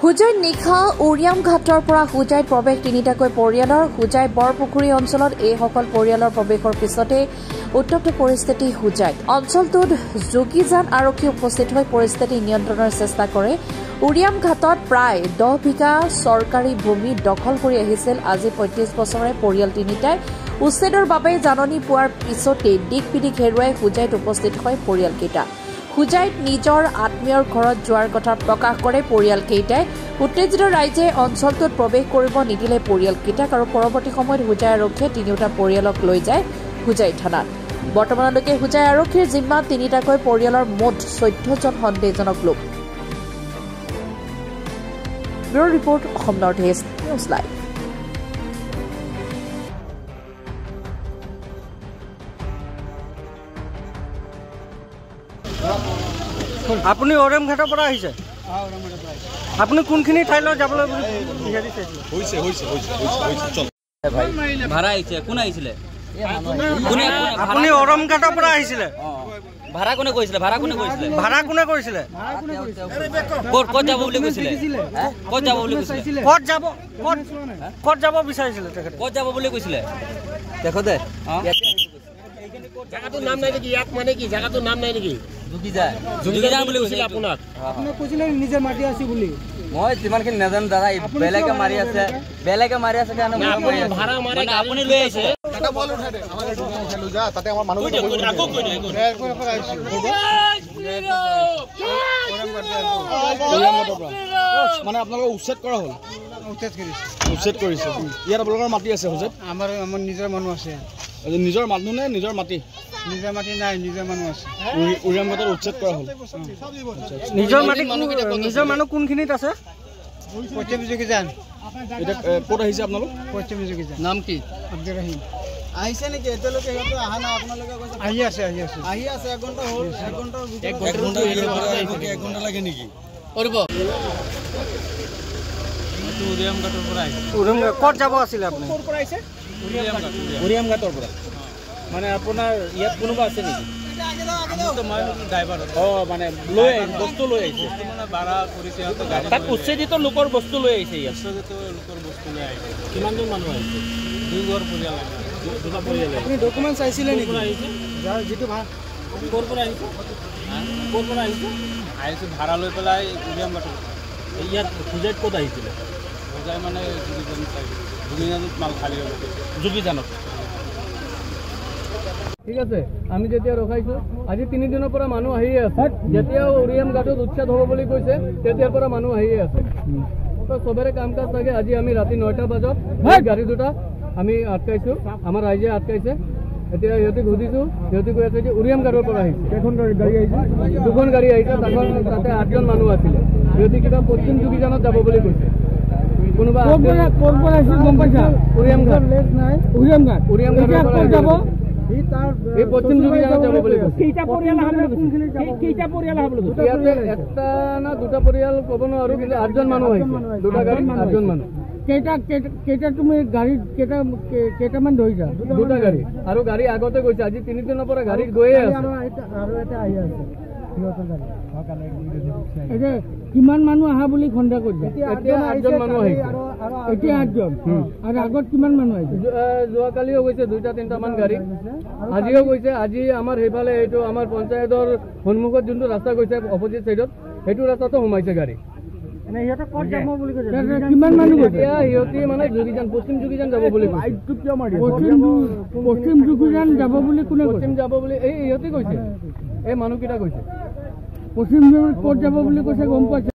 হুজাইত নিশা উৰিয়াম ঘাটৰ পৰা হুজাইত প্ৰৱেশ তিনিটাকৈ পৰিয়ালৰ হুজাই বৰপুখুৰী অঞ্চলত এইসকল পৰিয়ালৰ প্ৰৱেশৰ পিছতে উত্তপ্ত পৰিস্থিতি হুজাইত অঞ্চলটোত যোগীজান আৰক্ষী উপস্থিত হৈ পৰিস্থিতি নিয়ন্ত্ৰণৰ চেষ্টা কৰে। উৰিয়াম ঘাটত প্ৰায় 10 বিঘা চৰকাৰী ভূমি দখল কৰি আহিছিল আজি 35 বছৰে পৰিয়াল তিনিটাই উচ্ছেদৰ বাবে জাননী পোৱাৰ পিছতে দিক বিদিক হেৰুৱাই হুজাইত উপস্থিত হয় পৰিয়ালকেইটা। হুজাইত নিজৰ আত্মীয়ৰ ঘৰত যোৱাৰ কথা প্ৰকাশ কৰে পৰিয়ালকেইটাই। উত্তেজিত ৰাইজে অঞ্চলটোত প্ৰৱেশ কৰিব নিদিলে পৰিয়ালকেইটাক আৰু পৰৱৰ্তী সময়ত হুজাই আৰক্ষীয়ে তিনিওটা পৰিয়ালক লৈ যায় হুজাই থানাত। বৰ্তমানলৈকে হুজাই আৰক্ষীৰ জিম্মাত তিনিটাকৈ পৰিয়ালৰ মুঠ 14জন সন্দেহজনক লোক। Bureau report Assam north east news live. আপুনি ওৰেম ঘাটৰ পৰা আহিছে? আপুনি কোনখিনি ঠাইলৈ যাবলৈ ভাড়া আহিছে? কোন আহিছিলে? আপুনি ওৰেম ঘাটৰ পৰা আহিছিলে? ভাড়া কোনে কৰিছিলে? ভাড়া কোনে কৰিছিলে? ভাড়া কোনে কৰিছিলে? ক'ত যাব বুলি কৈছিলে? ক'ত যাব বুলি কৈছিলে? ক'ত যাব বিচাৰিছিলে তেখেতে? ক'ত যাব বুলি কৈছিলে? দেখো দে জাগাটোৰ নাম নাই নেকি? ইয়াত মানে কি জাগাটোৰ নাম নাই নেকি? যোগীজান বুলি কৈছিলে আপোনাক? আপোনাক কৈছিলে নিজৰ মাটি আছে বুলি। মই যিমানখিনি নাজানো দাদা, বেলেগে মাৰি আছে কাৰণে ভাড়া মাৰে আপুনি লৈ আহিছে। মানে আপোনালোকৰ উচ্ছেদ কৰা হ'ল? উচ্ছেদ কৰিছে। ইয়াত আপোনালোকৰ মাটি আছে? আমাৰ নিজৰ মানুহ আছে। নিজৰ মানুহ নে নিজৰ মাটি? নিজৰ মাটি নাই, নিজৰ মানুহ আছে। উৰিয়াম ঘাটত উচ্ছেদ কৰা হ'ল। নিজৰ মানুহ কোনখিনিত আছে? পশ্চিম যোগীজান। এতিয়া ক'ত আহিছে আপোনালোক? পশ্চিম যোগীজান। নাম কি? আব্দুৰ ৰহিম। আহিছে নেকি? এতিয়ালৈকে সিহঁতে অহা নাই? আপোনালোকে কৈছে আহি আছে। 1 ঘণ্টা হ'ল। 1 ঘণ্টা লাগে নেকি? উৰিয়াম ঘাটৰ পৰা আহিছে। ক'ত যাব আছিলে আপুনি? উৰিয়াম ঘাটৰ পৰা। মানে আপোনাৰ ইয়াত কোনোবা আছে নেকি? মানে বস্তু লৈ আহিছে। তাত উচ্ছেদিত লোকৰ বস্তু লৈ আহিছে। কিমানজন মানুহ আহিছে? 2 ঘৰ পৰিয়াল। দুটা পৰিয়াল। আপুনি ডকুমেণ্ট চাইছিলে নেকি? যিটো ক'ৰ পৰা আহিছে? আহিছোঁ ভাড়া লৈ পেলাই উৰিয়াম ঘাটত। ইয়াত হুজাইত ক'ত আহিছিলে? হুজাই মানে যোগীজানত মাল খালী হ'ব। যোগীজানত। ঠিক আছে, আমি যেতিয়া ৰখাইছো আজি 3 দিনৰ পৰা মানুহ আহিয়ে আছে। যেতিয়া উৰিয়াম ঘাটত উচ্ছেদ হ'ব বুলি কৈছে তেতিয়াৰ পৰা মানুহ আহিয়ে আছে। তো চবৰে কাম কাজ থাকে। আজি আমি ৰাতি 9টা বজাত গাড়ী দুটা আমি আটকাইছোঁ, আমাৰ ৰাইজে আটকাইছে। এতিয়া সিহঁতক সুধিছোঁ, সিহঁতে কৈ আছে যে উৰিয়াম ঘাটৰ পৰা আহিছে। কেইখন গাড়ী আহিছে? 2খন গাড়ী আহিছে। তাতে 8জন মানুহ আছিলে। সিহঁতে কিবা পশ্চিম যোগীজানত যাব বুলি কৈছে। কোনোবা উৰিয়াম ঘাট যাব। এই পশ্চিম যোগীজানত যাব বুলি কৈছে। কেইটা পৰিয়াল এটা না দুটা পৰিয়াল ক'ব নোৱাৰো, কিন্তু 8জন মানুহ আহিছে। 2টা গাড়ী 8জন মানুহ। কেইটা তুমি গাড়ী কেইটামান ধৰিছা? 2টা গাড়ী আৰু গাড়ী আগতে গৈছে। আজি 3 দিনৰ পৰা গাড়ী গৈয়ে আছে। আৰু এটা আহি আছে। কিমান মানুহ আহা বুলি সন্দেহ কৰিছে? এতিয়া 8জন মানুহ আহিছে। এতিয়া 8জন আৰু আগত কিমান মানুহ আহিছে? যোৱাকালিও গৈছে 2-3টা মান গাড়ী। আজিও গৈছে। আজি আমাৰ সেইফালে এইটো আমাৰ পঞ্চায়তৰ সন্মুখত যোনটো ৰাস্তা গৈছে অপজিট চাইডত, সেইটো ৰাস্তাতো সোমাইছে গাড়ী। কিমান মানুহ এতিয়া সিহঁতি মানে যোগীজান পশ্চিম যোগীজান যাব বুলি পশ্চিম যোগীজান যাব বুলি কোনে পশ্চিম যাব বুলি এই ইহঁতে কৈছে। এই মানুহকেইটা কৈছে পশ্চিম ক'ত যাব বুলি কৈছে গম পাইছে।